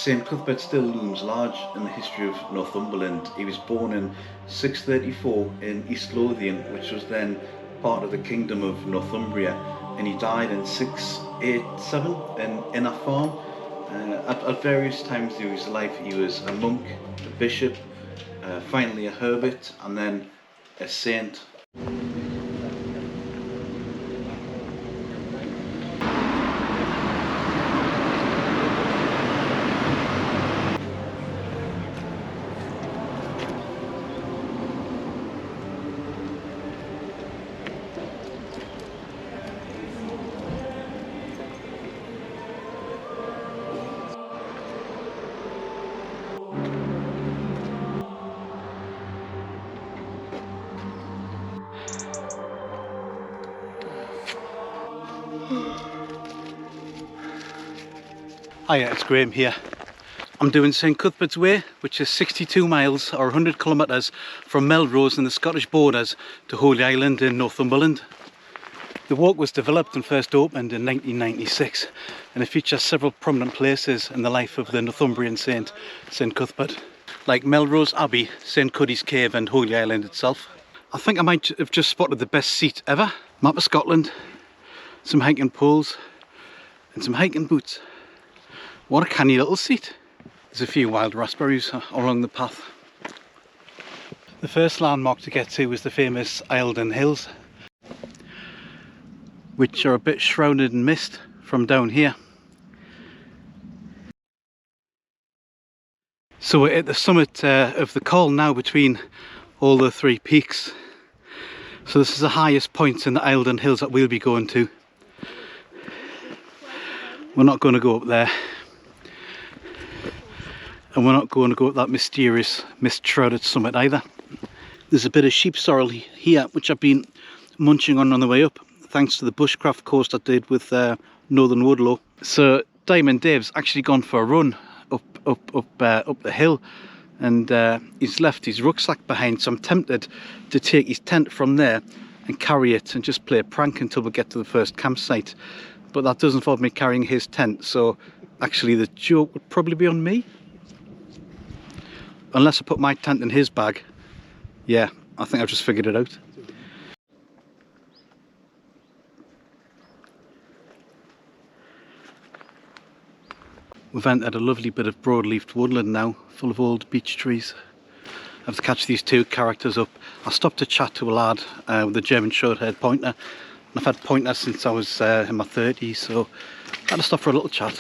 St Cuthbert still looms large in the history of Northumberland. He was born in 634 in East Lothian, which was then part of the Kingdom of Northumbria, and he died in 687 in Lindisfarne. At various times through his life he was a monk, a bishop, finally a hermit, and then a saint. Hiya, it's Graham here. I'm doing St Cuthbert's Way, which is 62 miles or 100 kilometres from Melrose in the Scottish borders to Holy Island in Northumberland. The walk was developed and first opened in 1996, and it features several prominent places in the life of the Northumbrian saint, St Cuthbert, like Melrose Abbey, St Cuddy's Cave and Holy Island itself. I think I might have just spotted the best seat ever. Map of Scotland, some hiking poles and some hiking boots. What a canny little seat. There's a few wild raspberries along the path. The first landmark to get to was the famous Eildon Hills, which are a bit shrouded in mist from down here. So we're at the summit of the col now between all the three peaks. So this is the highest point in the Eildon Hills that we'll be going to. We're not going to go up there. And we're not going to go up that mysterious mist-shrouded summit either. There's a bit of sheep sorrel here which I've been munching on the way up, thanks to the bushcraft course I did with Northern Woodlow. So Diamond Dave's actually gone for a run up the hill, and he's left his rucksack behind, so I'm tempted to take his tent from there and carry it and just play a prank until we get to the first campsite. But that does involve me carrying his tent, so actually the joke would probably be on me. Unless I put my tent in his bag. Yeah, I think I've just figured it out. We've entered a lovely bit of broad-leafed woodland now, full of old beech trees. I have to catch these two characters up. I stopped to chat to a lad with a German short-haired pointer. And I've had pointers since I was in my 30s, so I had to stop for a little chat.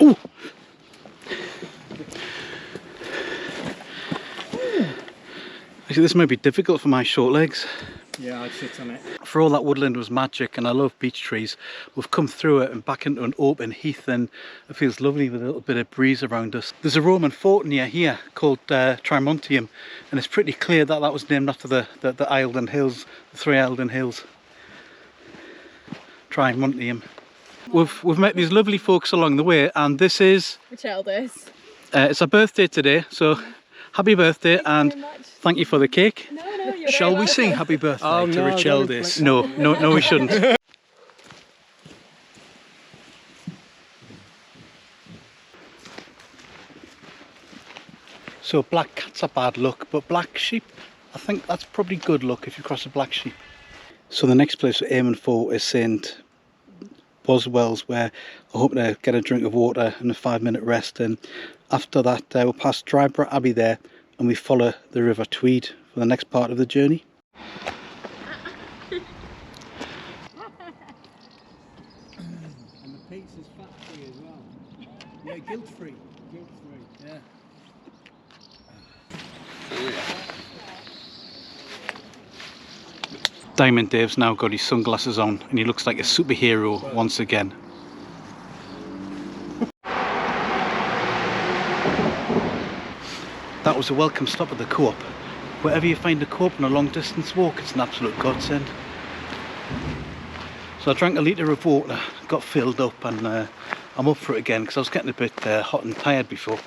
Oh. Actually, this might be difficult for my short legs. Yeah, I'd sit on it. For all that woodland was magic, and I love beech trees, we've come through it and back into an open heath, and it feels lovely with a little bit of breeze around us. There's a Roman fort near here called Trimontium, and it's pretty clear that that was named after the Eildon Hills, the three Eildon Hills. Trimontium. We've met these lovely folks along the way, and this is Richelda's. It's her birthday today, so happy birthday and thank you for the cake. No, you're Shall very we sing welcome. happy birthday to Richelda's? No, we shouldn't. So black cats are bad luck, but black sheep, I think that's probably good luck if you cross a black sheep. So the next place we're aiming for is St Boswell's, where I hope to get a drink of water and a 5-minute rest, and after that we'll pass Dryborough Abbey there and we follow the River Tweed for the next part of the journey. And the pizza's fat-free as well. Yeah, guilt-free. Guilt-free, yeah. Diamond Dave's now got his sunglasses on and he looks like a superhero once again. That was a welcome stop at the Co-op. Wherever you find a Co-op on a long distance walk, it's an absolute godsend. So I drank a litre of water, got filled up, and I'm up for it again because I was getting a bit hot and tired before.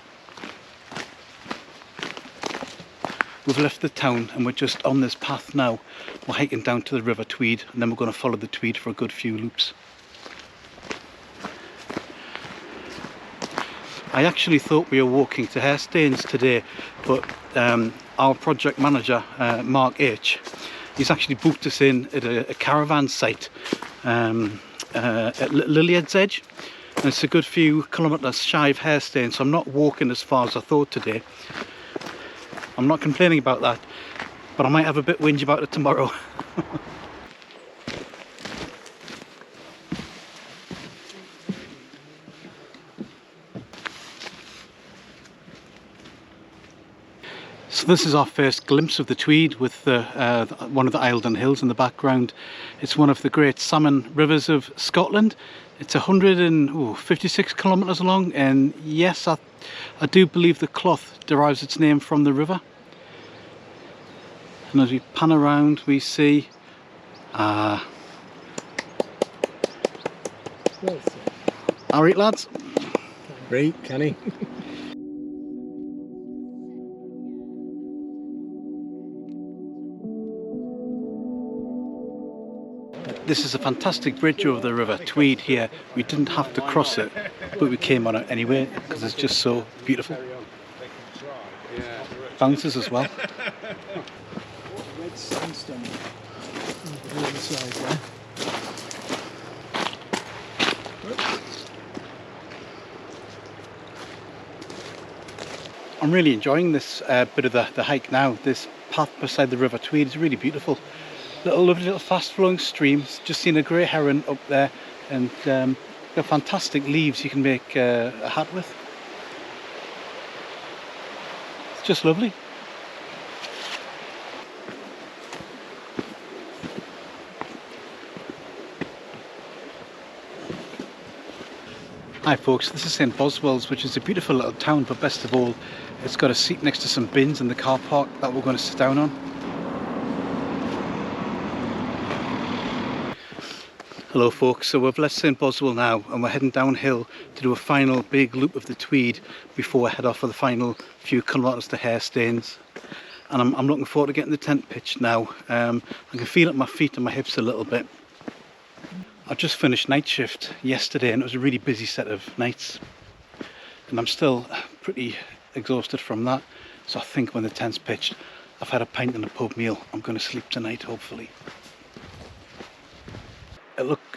We've left the town and we're just on this path now. We're hiking down to the River Tweed, and then we're going to follow the Tweed for a good few loops. I actually thought we were walking to Hairstains today, but our project manager, Mark H, he's actually booked us in at a caravan site at Liliad's Edge, and it's a good few kilometres shy of Hairstains, so I'm not walking as far as I thought today. I'm not complaining about that, but I might have a bit whinge about it tomorrow. So this is our first glimpse of the Tweed, with one of the Eildon hills in the background. It's one of the great salmon rivers of Scotland. It's 156 kilometres long, and yes, I do believe the Clough derives its name from the river. And as we pan around, we see alright lads. Great, canny. This is a fantastic bridge over the River Tweed here. We didn't have to cross it, but we came on it anyway because it's just so beautiful. Bounces as well. Red sandstone over the other side there. I'm really enjoying this bit of the hike now. This path beside the River Tweed is really beautiful. Lovely little fast flowing streams. Just seen a grey heron up there, and they're fantastic leaves you can make a hat with. It's just lovely. Hi folks, this is St Boswell's, which is a beautiful little town, but best of all, it's got a seat next to some bins in the car park that we're going to sit down on. Hello folks, so we've left St Boswell now and we're heading downhill to do a final big loop of the Tweed before we head off for the final few kilometres to Hairstains. And I'm looking forward to getting the tent pitched now. I can feel it in my feet and my hips a little bit. I just finished night shift yesterday and it was a really busy set of nights. And I'm still pretty exhausted from that. So I think when the tent's pitched, I've had a pint and a pub meal. I'm going to sleep tonight, hopefully.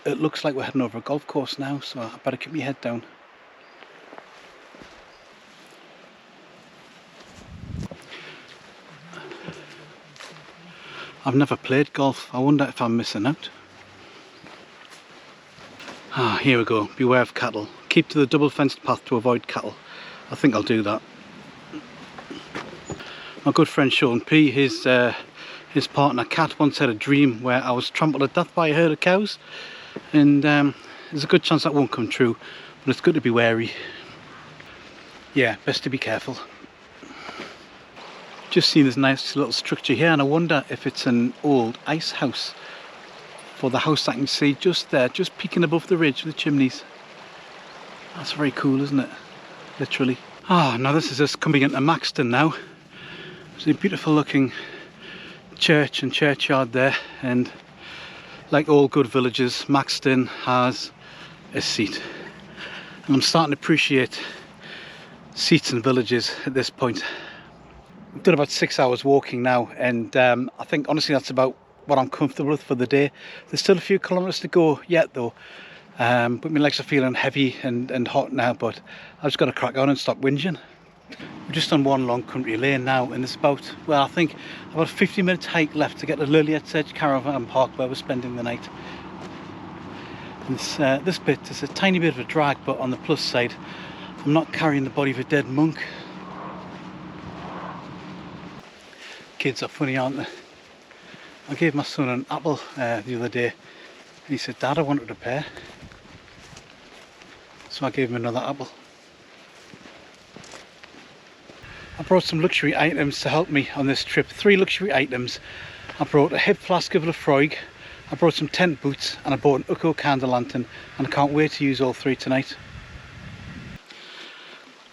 It looks like we're heading over a golf course now, so I better keep my head down. I've never played golf. I wonder if I'm missing out. Ah, here we go. Beware of cattle. Keep to the double fenced path to avoid cattle. I think I'll do that. My good friend Sean P, his partner Kat once had a dream where I was trampled to death by a herd of cows, and there's a good chance that won't come true, but it's good to be wary. Yeah, best to be careful. Just seen this nice little structure here, and I wonder if it's an old ice house for the house I can see just there, just peeking above the ridge with the chimneys. That's very cool, isn't it? Literally. Ah, now this is us coming into Maxton now. It's a beautiful looking church and churchyard there, and like all good villages, Maxton has a seat, and I'm starting to appreciate seats in villages at this point. We've done about 6 hours walking now, and I think honestly that's about what I'm comfortable with for the day. There's still a few kilometres to go yet though, but my legs are feeling heavy and hot now, but I've just got to crack on and stop whinging. We're just on one long country lane now, and it's about, well, I think about 50 minutes hike left to get to Liliad's Edge caravan park where we're spending the night. And this bit is a tiny bit of a drag, but on the plus side, I'm not carrying the body of a dead monk. Kids are funny, aren't they? I gave my son an apple the other day, and he said, "Dad, I wanted a pear." So I gave him another apple. I brought some luxury items to help me on this trip. 3 luxury items. I brought a hip flask of Lafroig, I brought some tent boots, and I bought an Ucco candle lantern, and I can't wait to use all 3 tonight.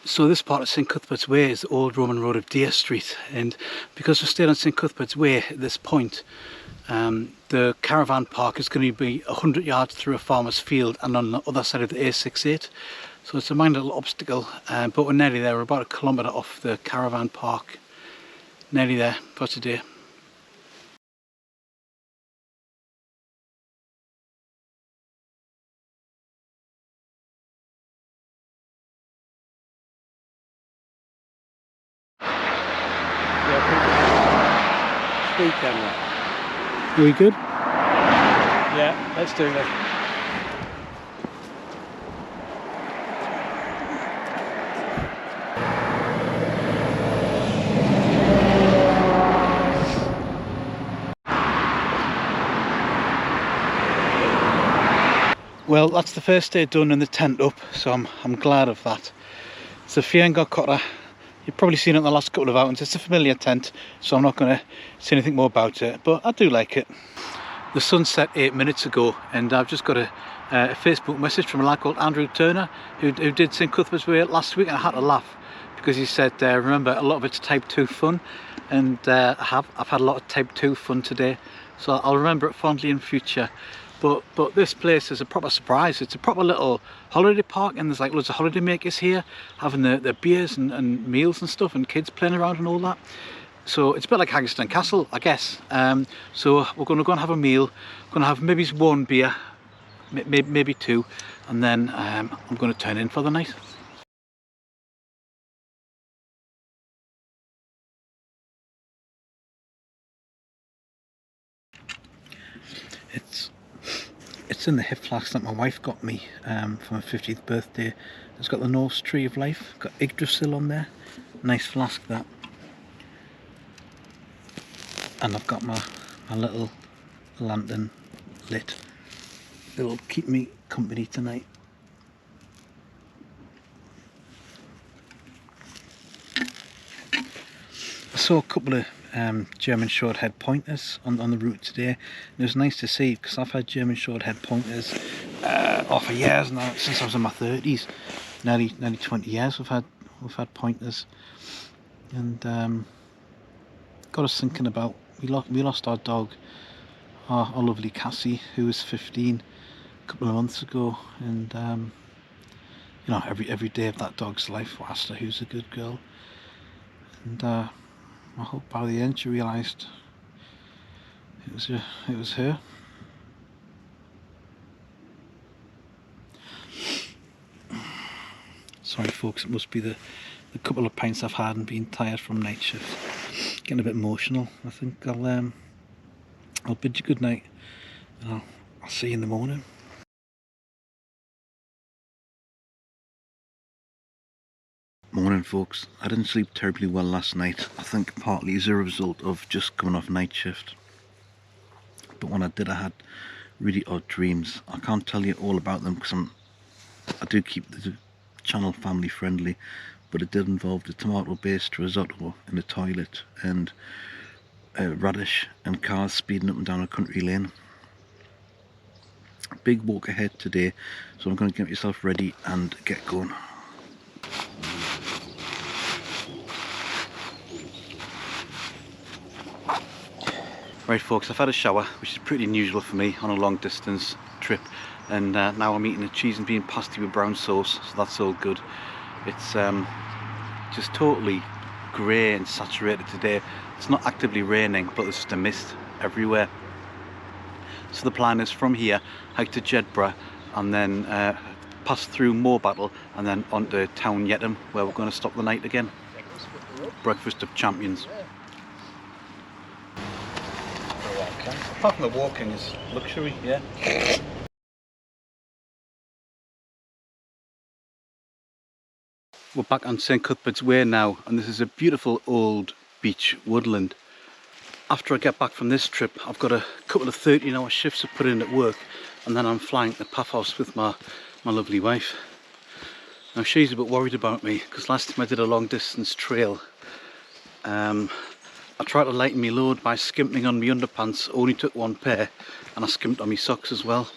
So this part of St Cuthbert's Way is the old Roman road of Deer Street, and because we're still on St Cuthbert's Way at this point, the caravan park is going to be 100 yards through a farmer's field and on the other side of the A68. So it's a minor little obstacle, but we're nearly there. We're about 1 kilometre off the caravan park. Nearly there for today. Speed camera. Are we good? Yeah, let's do that. Well, that's the first day done and the tent up, so I'm glad of that. It's a Fiango Cotta. You've probably seen it in the last couple of outings. It's a familiar tent, so I'm not going to say anything more about it, but I do like it. The sun set 8 minutes ago, and I've just got a Facebook message from a lad called Andrew Turner who did St Cuthbert's Way last week, and I had to laugh because he said, remember, a lot of it's type 2 fun, and I've had a lot of type 2 fun today, so I'll remember it fondly in future. But this place is a proper surprise. It's a proper little holiday park, and there's like loads of holiday makers here having their beers and meals and stuff, and kids playing around and all that. So it's a bit like Haggerston Castle, I guess. So we're going to go and have a meal. We're going to have maybe one beer, maybe two, and then I'm going to turn in for the night. It's in the hip flask that my wife got me for my 50th birthday. It's got the Norse Tree of Life, got Yggdrasil on there. Nice flask that. And I've got my little lantern lit. It'll keep me company tonight. I saw a couple of German short-haired pointers on the route today. And it was nice to see, because I've had German short-haired pointers for years now, since I was in my 30s. Nearly 20 years we've had pointers, and got us thinking about we lost our dog, our lovely Cassie, who was 15 a couple of months ago, and you know, every day of that dog's life we asked her who's a good girl, and I hope by the end she realised it was her. Sorry folks, it must be the couple of pints I've had and being tired from night shift. Getting a bit emotional. I think I'll bid you good night, and I'll see you in the morning. Morning folks. I didn't sleep terribly well last night. I think partly as a result of just coming off night shift. But when I did, I had really odd dreams. I can't tell you all about them because I do keep the channel family friendly, but it did involve the tomato based risotto in the toilet and radish and cars speeding up and down a country lane. Big walk ahead today, so I'm going to get myself ready and get going. Right folks, I've had a shower, which is pretty unusual for me on a long distance trip, and now I'm eating a cheese and bean pasty with brown sauce, so that's all good. It's just totally grey and saturated today. It's not actively raining, but there's just a mist everywhere. So the plan is from here, hike to Jedburgh, and then pass through Morebattle, and then onto Town Yetham, where we're going to stop the night again. Breakfast of champions. Apart from the walking is luxury, yeah. We're back on St Cuthbert's Way now, and this is a beautiful old beach woodland. After I get back from this trip, I've got a couple of 13-hour shifts to put in at work, and then I'm flying to Paphos with my lovely wife. Now she's a bit worried about me, because last time I did a long distance trail, I tried to lighten my load by skimping on my underpants, only took one pair, and I skimped on my socks as well.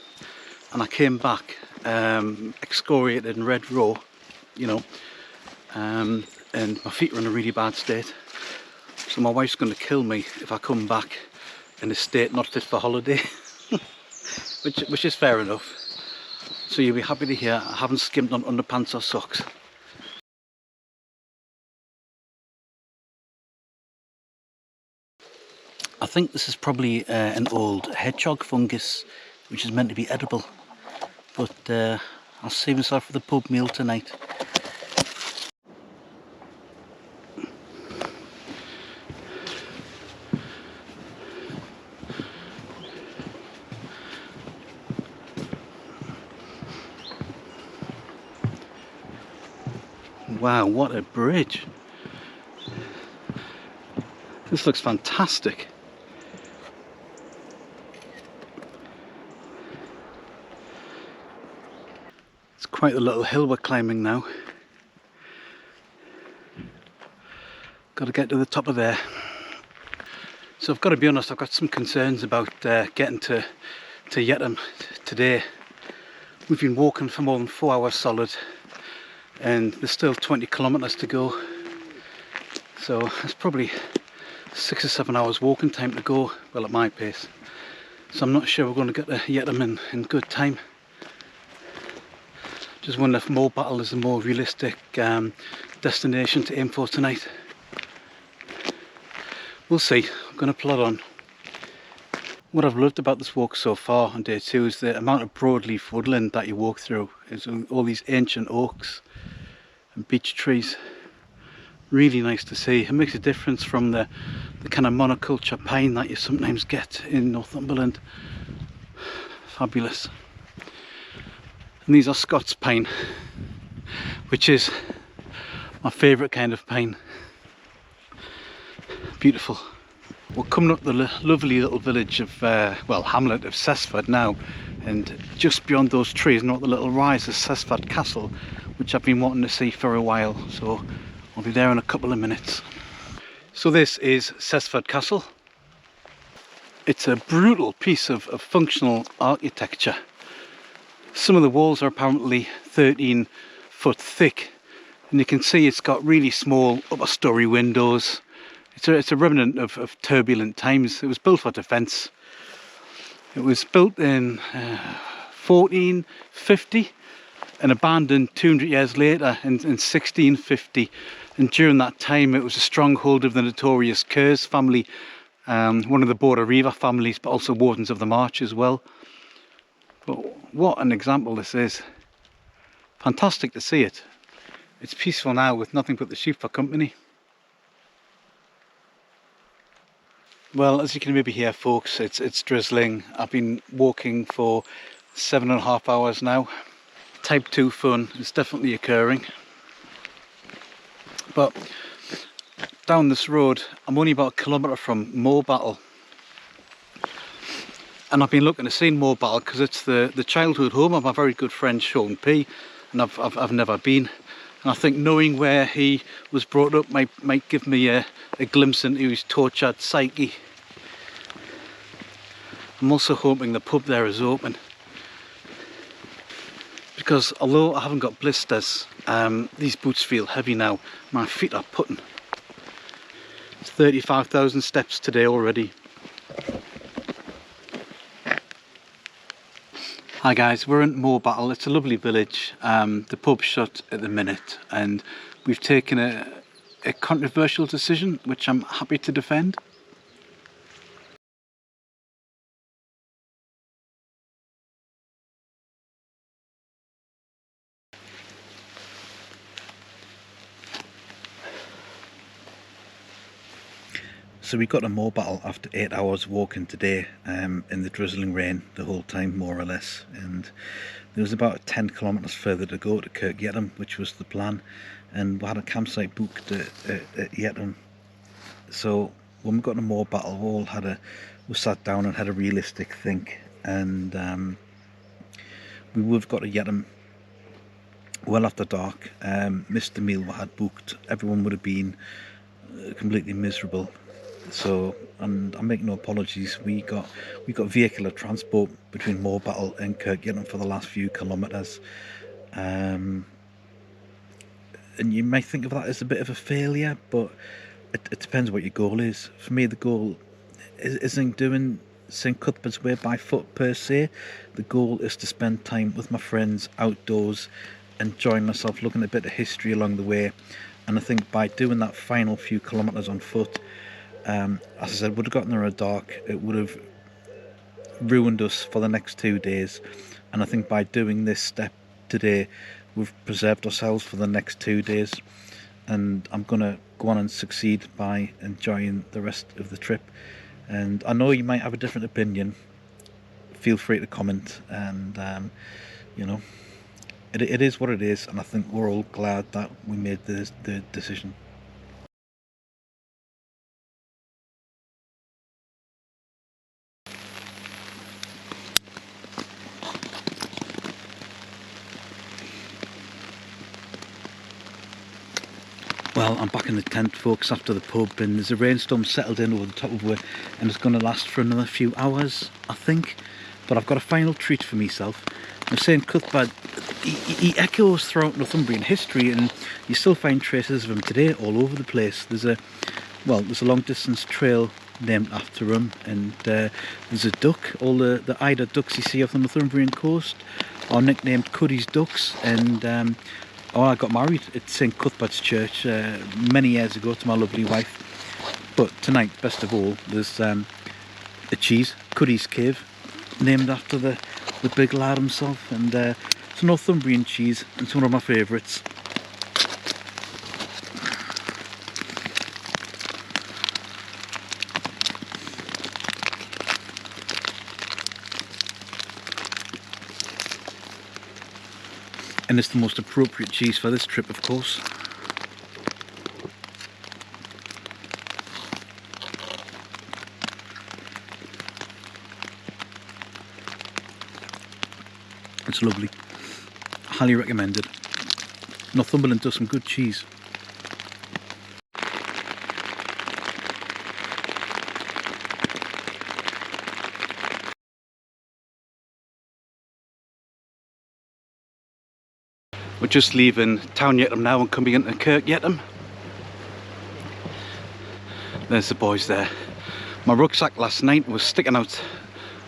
And I came back excoriated and red raw, you know, and my feet are in a really bad state. So my wife's going to kill me if I come back in a state not fit for holiday, which is fair enough. So you'll be happy to hear I haven't skimped on underpants or socks. I think this is probably an old hedgehog fungus, which is meant to be edible, but I'll save myself for the pub meal tonight. Wow, what a bridge! This looks fantastic. It's quite the little hill we're climbing now. Got to get to the top of there. So I've got to be honest, I've got some concerns about getting to Yetton today. We've been walking for more than 4 hours solid, and there's still 20 kilometres to go. So it's probably 6 or 7 hours walking time to go, well, at my pace. So I'm not sure we're going to get to Yetton in good time. Just wonder if Morebattle is a more realistic destination to aim for tonight. We'll see. I'm going to plod on. What I've loved about this walk so far on day 2 is the amount of broadleaf woodland that you walk through. It's all these ancient oaks and beech trees. Really nice to see. It makes a difference from the kind of monoculture pine that you sometimes get in Northumberland. Fabulous. And these are Scots pine, which is my favourite kind of pine. Beautiful. We're coming up the lovely little village of, well, hamlet of Cesford now, and just beyond those trees, not the little rise, is Cesford Castle, which I've been wanting to see for a while, so I'll be there in a couple of minutes. So this is Cesford Castle. It's a brutal piece of functional architecture. Some of the walls are apparently 13 foot thick, and you can see it's got really small upper story windows. It's a remnant of turbulent times. It was built for defence. It was built in 1450 and abandoned 200 years later in 1650. And during that time it was a stronghold of the notorious Kerrs family, one of the Border Reaver families, but also Wardens of the March as well. But what an example this is. Fantastic to see it. It's peaceful now with nothing but the sheep for company. Well, as you can maybe hear, folks, it's drizzling. I've been walking for 7.5 hours now. Type 2 fun is definitely occurring. But down this road, I'm only about a kilometre from Morebattle. And I've been looking to see Morebattle because it's the childhood home of my very good friend Sean P. And I've never been. And I think knowing where he was brought up might give me a glimpse into his tortured psyche. I'm also hoping the pub there is open, because although I haven't got blisters, these boots feel heavy now. My feet are putting. It's 35,000 steps today already. Hi guys, we're in Morebattle. It's a lovely village. The pub's shut at the minute, and we've taken a controversial decision which I'm happy to defend. So we got to Morebattle after 8 hours walking today, in the drizzling rain the whole time, more or less, and there was about 10 kilometres further to go to Kirk Yetton, which was the plan, and we had a campsite booked at Yetton. So when we got to Morebattle, we sat down and had a realistic think, and we would have got to Yetton well after dark. Missed the meal we had booked. Everyone would have been completely miserable. So, and I make no apologies, we got vehicular transport between Morebattle and Kirk Yetton for the last few kilometres. and you may think of that as a bit of a failure, but it depends what your goal is. For me, the goal isn't doing St Cuthbert's Way by foot per se. The goal is to spend time with my friends outdoors, enjoying myself, looking at a bit of history along the way. And I think by doing that final few kilometres on foot, as I said, would have gotten there at dark. It would have ruined us for the next 2 days. And I think by doing this step today, we've preserved ourselves for the next 2 days. And I'm going to go on and succeed by enjoying the rest of the trip. And I know you might have a different opinion. Feel free to comment. And, you know, it is what it is. And I think we're all glad that we made the decision. Well, I'm back in the tent, folks, after the pub, and there's a rainstorm settled in over the top of it, and it's going to last for another few hours, I think. But I've got a final treat for myself. I'm saying Cuthbert, he echoes throughout Northumbrian history, and you still find traces of him today all over the place. There's a long distance trail named after him, and there's a duck. All the eider ducks you see off the Northumbrian coast are nicknamed Cuddy's ducks, and I got married at St Cuthbert's Church many years ago to my lovely wife. But tonight, best of all, there's a cheese, Cuddy's Cave, named after the big lad himself, and it's a Northumbrian cheese, and it's one of my favourites. And it's the most appropriate cheese for this trip, of course. It's lovely. Highly recommended. Northumberland does some good cheese. We're just leaving Town Yetton now and coming into Kirk Yetton. There's the boys there. My rucksack last night was sticking out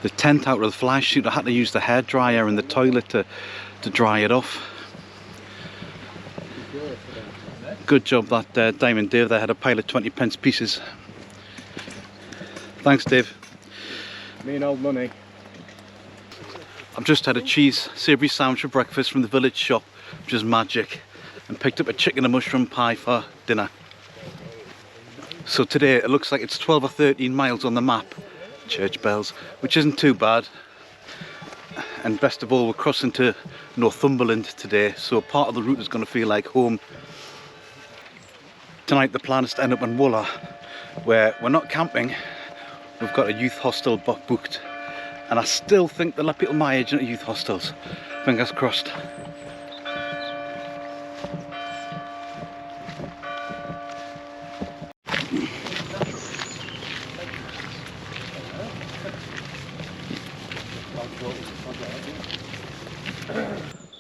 the tent out of the fly sheet. I had to use the hairdryer in the toilet to dry it off. Good job that Diamond Dave there had a pile of 20p pieces. Thanks, Dave. Me and old money. I've just had a cheese savoury sandwich for breakfast from the village shop, which is magic, and picked up a chicken and mushroom pie for dinner. So today it looks like it's 12 or 13 miles on the map, church bells, which isn't too bad. And best of all, we're crossing to Northumberland today, so part of the route is going to feel like home. Tonight the plan is to end up in Wooler, where we're not camping. We've got a youth hostel booked, and I still think they'll let people my age into youth hostels. Fingers crossed.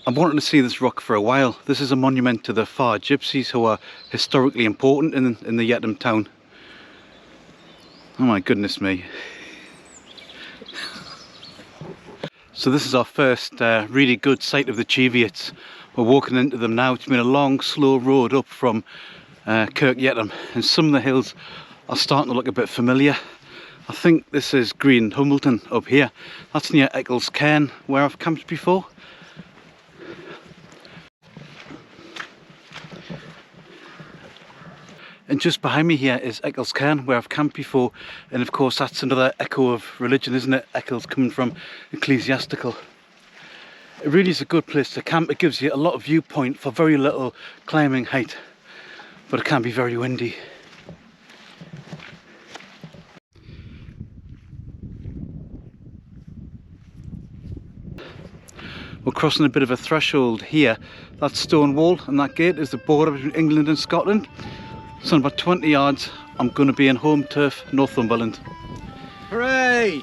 I've wanted to see this rock for a while. This is a monument to the Far Gypsies, who are historically important in the Yetton town. Oh my goodness me. So this is our first really good sight of the Cheviots. We're walking into them now. It's been a long, slow road up from Kirk Yetton, and some of the hills are starting to look a bit familiar. I think this is Green Humbleton up here. That's near Eccles Cairn, where I've camped before. And just behind me here is Eccles Cairn, where I've camped before, and of course that's another echo of religion, isn't it? Eccles coming from ecclesiastical. It really is a good place to camp. It gives you a lot of viewpoint for very little climbing height, but it can be very windy. We're crossing a bit of a threshold here. That stone wall and that gate is the border between England and Scotland. So in about 20 yards, I'm going to be in home turf, Northumberland. Hooray!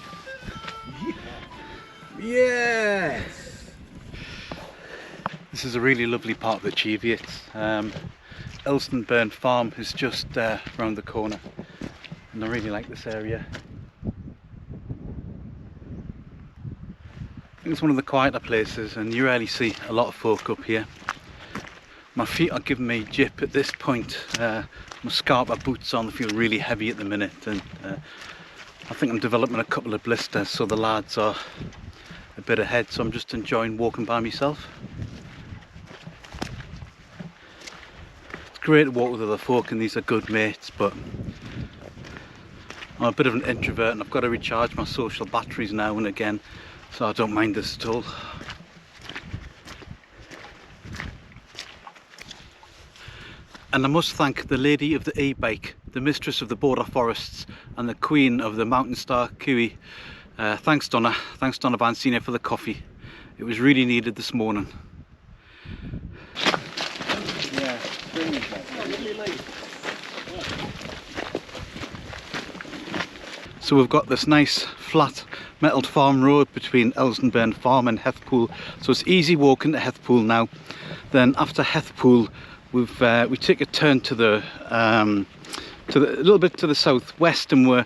Yes! This This is a really lovely part of the Cheviot. Lindisfarne farm is just round the corner, and I really like this area. I think it's one of the quieter places, and you rarely see a lot of folk up here. My feet are giving me jip at this point. My scarpa boots on, they feel really heavy at the minute, and I think I'm developing a couple of blisters, so the lads are a bit ahead, so I'm just enjoying walking by myself. It's great to walk with other folk, and these are good mates, but I'm a bit of an introvert and I've got to recharge my social batteries now and again, so I don't mind this at all. And I must thank the lady of the e-bike, the mistress of the border forests, and the queen of the mountain star Kiwi. Thanks Donna Vancina for the coffee. It was really needed this morning. Yeah, So we've got this nice flat metalled farm road between Lindisfarne farm and Heathpool, so it's easy walking to Heathpool now. Then after Heathpool we take a turn to the a little bit to the southwest, and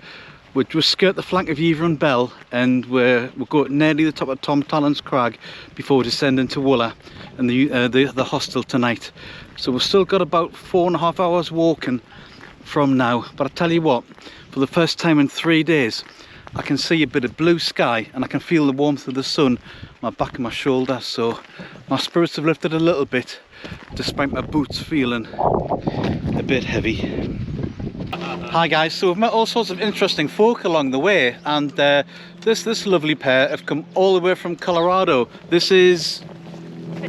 we just skirt the flank of Eildon Bell, and we'll go nearly the top of Tom Talon's Crag before descending to Wooler and the hostel tonight. So we've still got about 4.5 hours walking from now, but I tell you what, for the first time in 3 days I can see a bit of blue sky and I can feel the warmth of the sun on my back and my shoulder, so my spirits have lifted a little bit despite my boots feeling a bit heavy. Hi guys, so we've met all sorts of interesting folk along the way, and this lovely pair have come all the way from Colorado. This is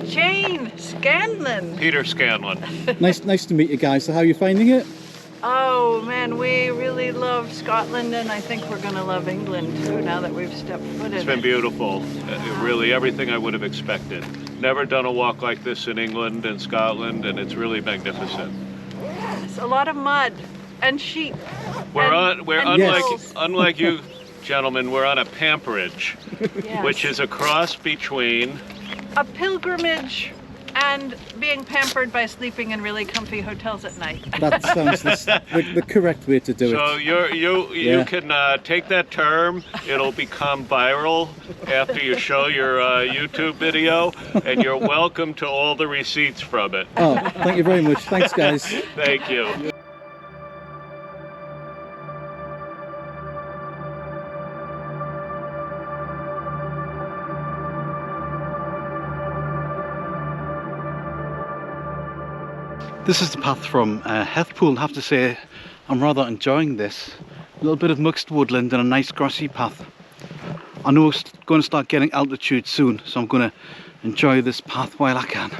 Jane Scanlon. Peter Scanlon. nice to meet you guys. So how are you finding it? Oh man, we really love Scotland, and I think we're gonna love England too now that we've stepped foot in It's been it. beautiful. Really everything I would have expected. Never done a walk like this in England and Scotland, and it's really magnificent. It's a lot of mud and sheep. We're and unlike hills. unlike you gentlemen, we're on a pamperage, Yes. which is a cross between a pilgrimage and being pampered by sleeping in really comfy hotels at night. That sounds the correct way to do so you Yeah. can take that term. It'll become viral after you show your YouTube video, and you're welcome to all the receipts from it. Oh, thank you very much. Thanks guys. Thank you. This is the path from Heathpool. I have to say I'm rather enjoying this. A little bit of mixed woodland and a nice grassy path. I know it's going to start getting altitude soon, so I'm going to enjoy this path while I can.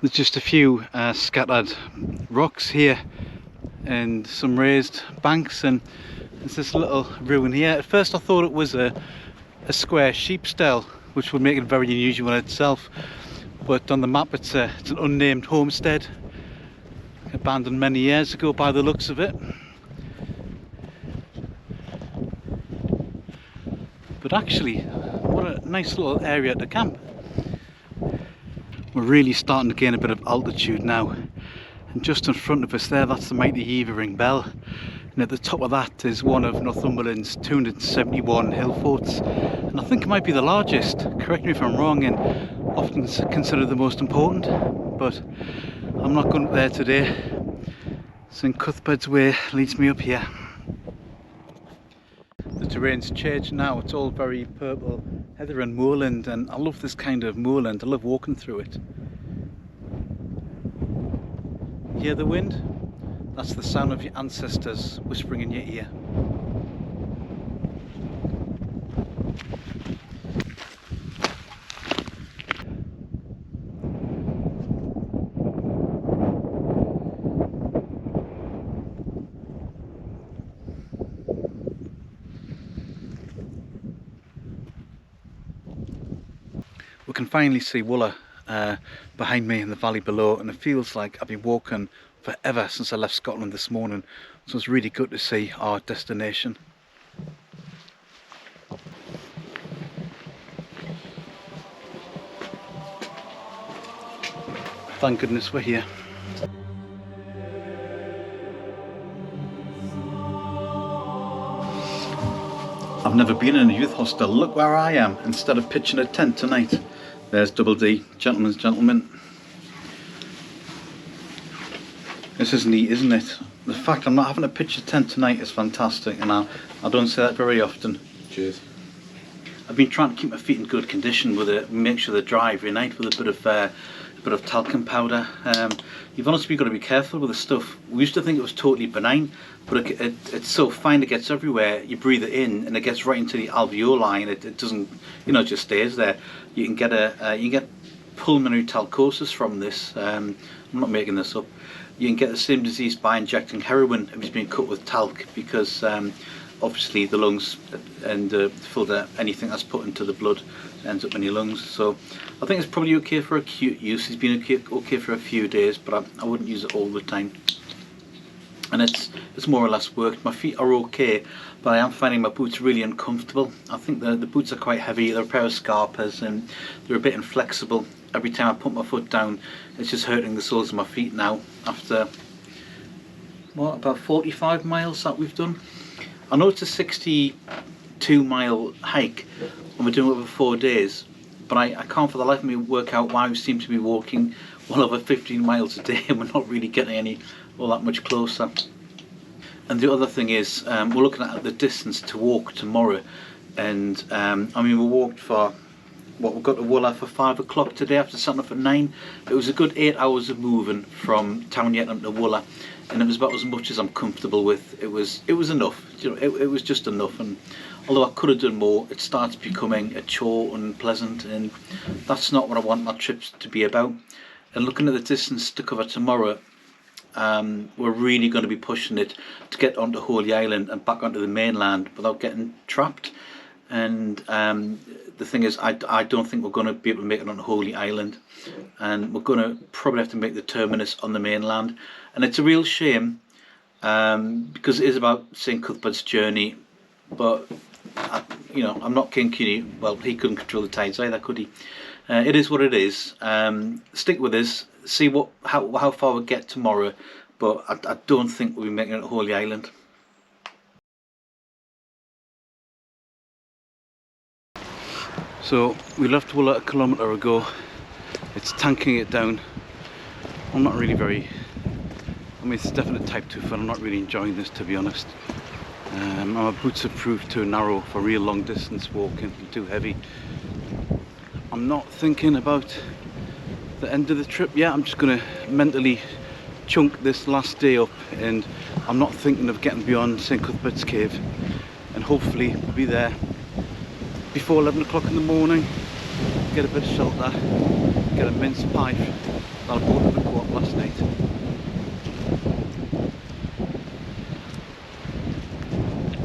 There's just a few scattered rocks here and some raised banks, and there's this little ruin here. At first I thought it was a square sheep stell, which would make it very unusual in itself, but on the map it's an unnamed homestead, abandoned many years ago by the looks of it. But actually, what a nice little area to camp. We're really starting to gain a bit of altitude now, and just in front of us there, that's the mighty Eildon Bell, and at the top of that is one of Northumberland's 271 hill forts, and I think it might be the largest. Correct me if I'm wrong, and often considered the most important, but I'm not going up there today. St Cuthbert's Way leads me up here. The terrain's changed now, it's all very purple heather and moorland, and I love this kind of moorland. I love walking through it. Hear the wind? That's the sound of your ancestors whispering in your ear. We can finally see Wooler behind me in the valley below, and it feels like I've been walking forever since I left Scotland this morning, so it's really good to see our destination. Thank goodness we're here. I've never been in a youth hostel. Look where I am instead of pitching a tent tonight. There's Double D, gentlemen's gentlemen. This is neat, isn't it? The fact I'm not having to pitch a tent tonight is fantastic, and I don't say that very often. Cheers. I've been trying to keep my feet in good condition with it, make sure they're dry every night with a bit of talcum powder. You've honestly got to be careful with the stuff. We used to think it was totally benign, but it's so fine, it gets everywhere. You breathe it in and it gets right into the alveoli, and it doesn't, you know, it just stays there. You can get pulmonary talcosis from this. I'm not making this up. You can get the same disease by injecting heroin if it's been cut with talc, because obviously the lungs and filter, anything that's put into the blood ends up in your lungs. So I think it's probably okay for acute use. It's been okay for a few days, but I wouldn't use it all the time. And it's more or less worked. My feet are okay, but I am finding my boots really uncomfortable. I think the boots are quite heavy. They're a pair of Scarpas and they're a bit inflexible. Every time I put my foot down, it's just hurting the soles of my feet now after, what, about 45 miles that we've done. I know it's a 62-mile hike and we're doing it over 4 days, but I can't for the life of me work out why we seem to be walking well over 15 miles a day and we're not really getting all that much closer. And the other thing is, we're looking at the distance to walk tomorrow, and I mean, we walked for, what, we got to Wooler for 5 o'clock today after setting up at 9. It was a good 8 hours of moving from Town Yetton to Wooler, and it was about as much as I'm comfortable with. It was enough, you know, it was just enough. And although I could have done more, it starts becoming a chore and unpleasant, and that's not what I want my trips to be about. And looking at the distance to cover tomorrow, we're really going to be pushing it to get onto Holy Island and back onto the mainland without getting trapped. And the thing is, I don't think we're going to be able to make it on Holy Island, and we're going to probably have to make the terminus on the mainland. And it's a real shame, because it is about St Cuthbert's journey, but you know, I'm not King Cuny. Well, he couldn't control the tides either, could he? It is what it is. Stick with us, see how far we get tomorrow, but I don't think we'll be making it at Holy Island. So we left Wooler a kilometre ago. It's tanking it down. I'm not really I mean, it's definitely type 2 fun. I'm not really enjoying this, to be honest. My boots have proved too narrow for real long distance walking, too heavy. I'm not thinking about the end of the trip yet. I'm just going to mentally chunk this last day up, and I'm not thinking of getting beyond St Cuthbert's Cave, and hopefully we'll be there before 11 o'clock in the morning, get a bit of shelter, get a mince pie that I bought at the co-op last night.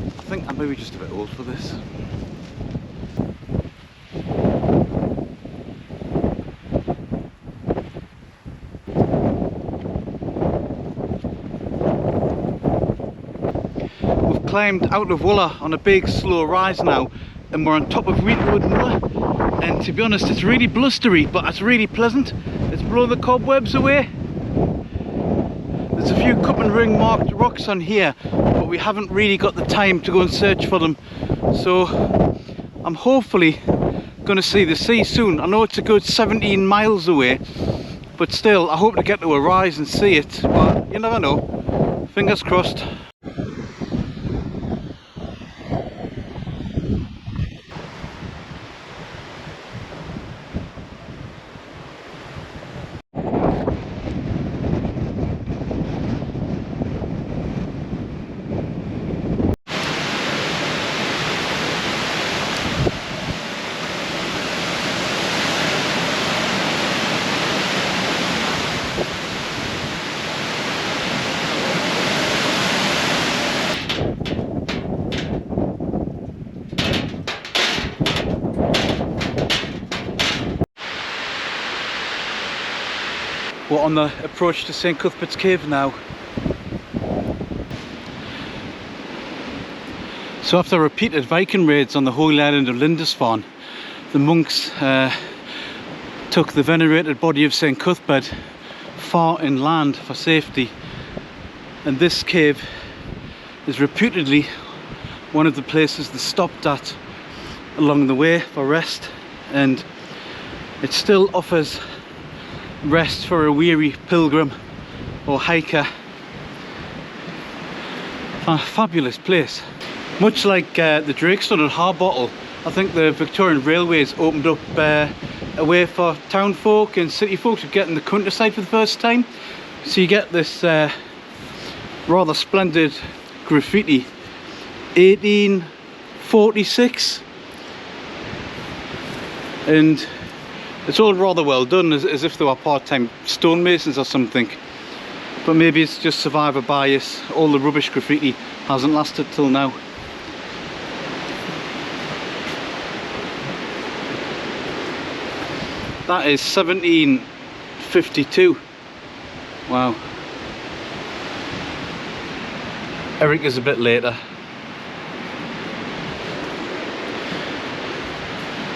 I think I'm maybe just a bit old for this. We've climbed out of Wooler on a big slow rise now, and we're on top of Reetwood Moor, and to be honest, it's really blustery, but it's really pleasant. It's blowing the cobwebs away. There's a few cup and ring marked rocks on here, but we haven't really got the time to go and search for them, so I'm hopefully going to see the sea soon. I know it's a good 17 miles away, but still I hope to get to a rise and see it, but you never know. Fingers crossed. We're on the approach to St Cuthbert's Cave now. So after repeated Viking raids on the holy island of Lindisfarne, the monks took the venerated body of St Cuthbert far inland for safety, and this cave is reputedly one of the places they stopped at along the way for rest, and it still offers rest for a weary pilgrim or hiker. A fabulous place. Much like the Drakeston at Morebattle, I think the Victorian Railways opened up a way for town folk and city folk to get in the countryside for the first time. So you get this rather splendid graffiti, 1846, and it's all rather well done, as if they were part-time stonemasons or something. But maybe it's just survivor bias. All the rubbish graffiti hasn't lasted till now. That is 1752. Wow. Eric is a bit later.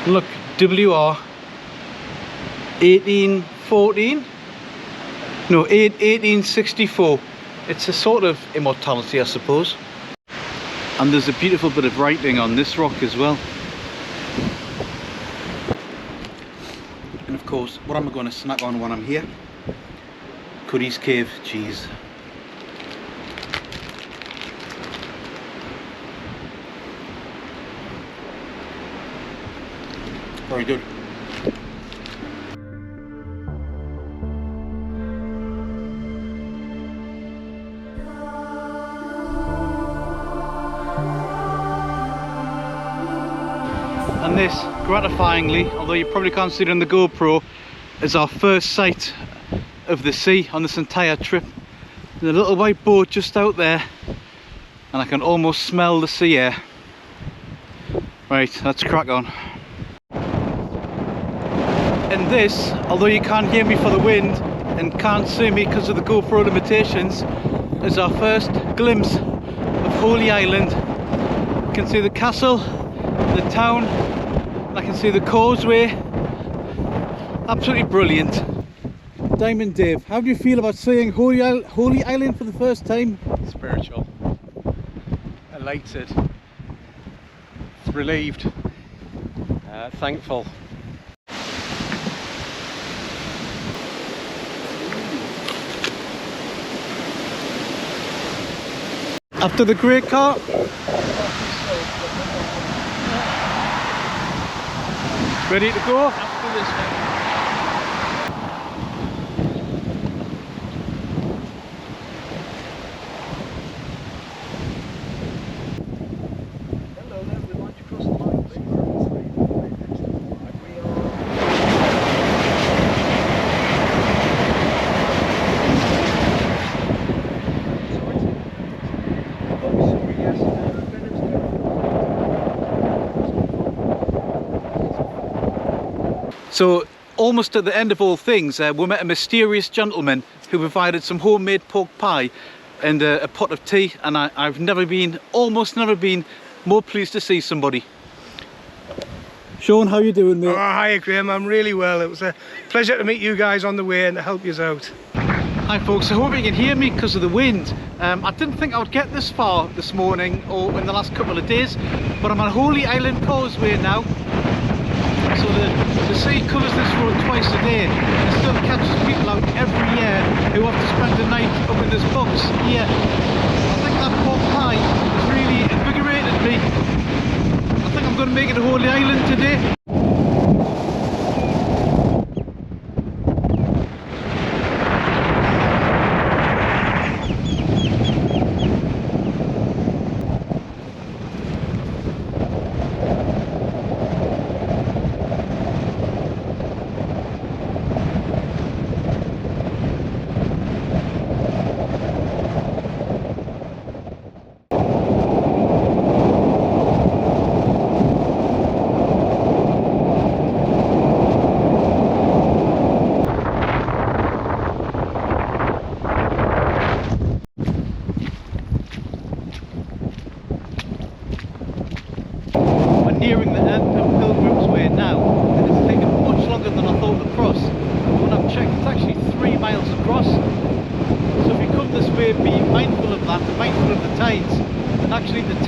Look, WR 1814? No, 1864. It's a sort of immortality, I suppose. And there's a beautiful bit of writing on this rock as well. And of course, what am I going to snack on when I'm here? Curry's Cave cheese. Very good. And this, gratifyingly, although you probably can't see it on the GoPro, is our first sight of the sea on this entire trip. There's a little white boat just out there, and I can almost smell the sea air. Right, let's crack on. And this, although you can't hear me for the wind and can't see me because of the GoPro limitations, is our first glimpse of Holy Island. You can see the castle, the town, and I can see the causeway. Absolutely brilliant. Diamond Dave, how do you feel about seeing Holy Island for the first time? Spiritual. Elated. Relieved. Thankful. After the great car. Ready to go? After this one. So, almost at the end of all things, we met a mysterious gentleman who provided some homemade pork pie and a pot of tea, and I've never been, almost never been, more pleased to see somebody. Sean, how you doing, mate? Oh, hiya Graham, I'm really well. It was a pleasure to meet you guys on the way and to help you out. Hi folks, I hope you can hear me because of the wind. I didn't think I would get this far this morning or in the last couple of days, but I'm on Holy Island Causeway now. So the sea covers this road twice a day, and it still catches people out every year who have to spend the night up in this box here. I think that pork pie has really invigorated me. I think I'm going to make it to Holy Island today.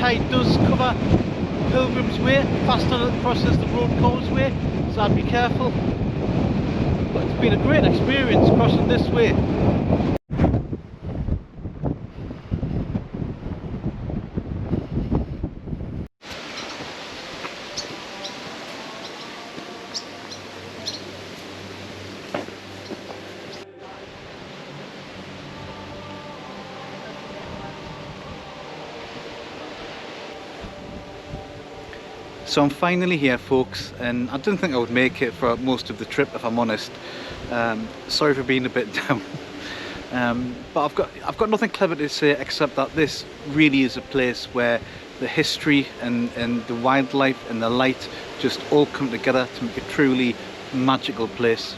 tide does cover Pilgrim's Way faster than it crosses the road causeway, so I'd be careful. But it's been a great experience crossing this way. So I'm finally here, folks, and I didn't think I would make it for most of the trip, if I'm honest. Sorry for being a bit down. But I've got nothing clever to say except that this really is a place where the history and the wildlife and the light just all come together to make a truly magical place.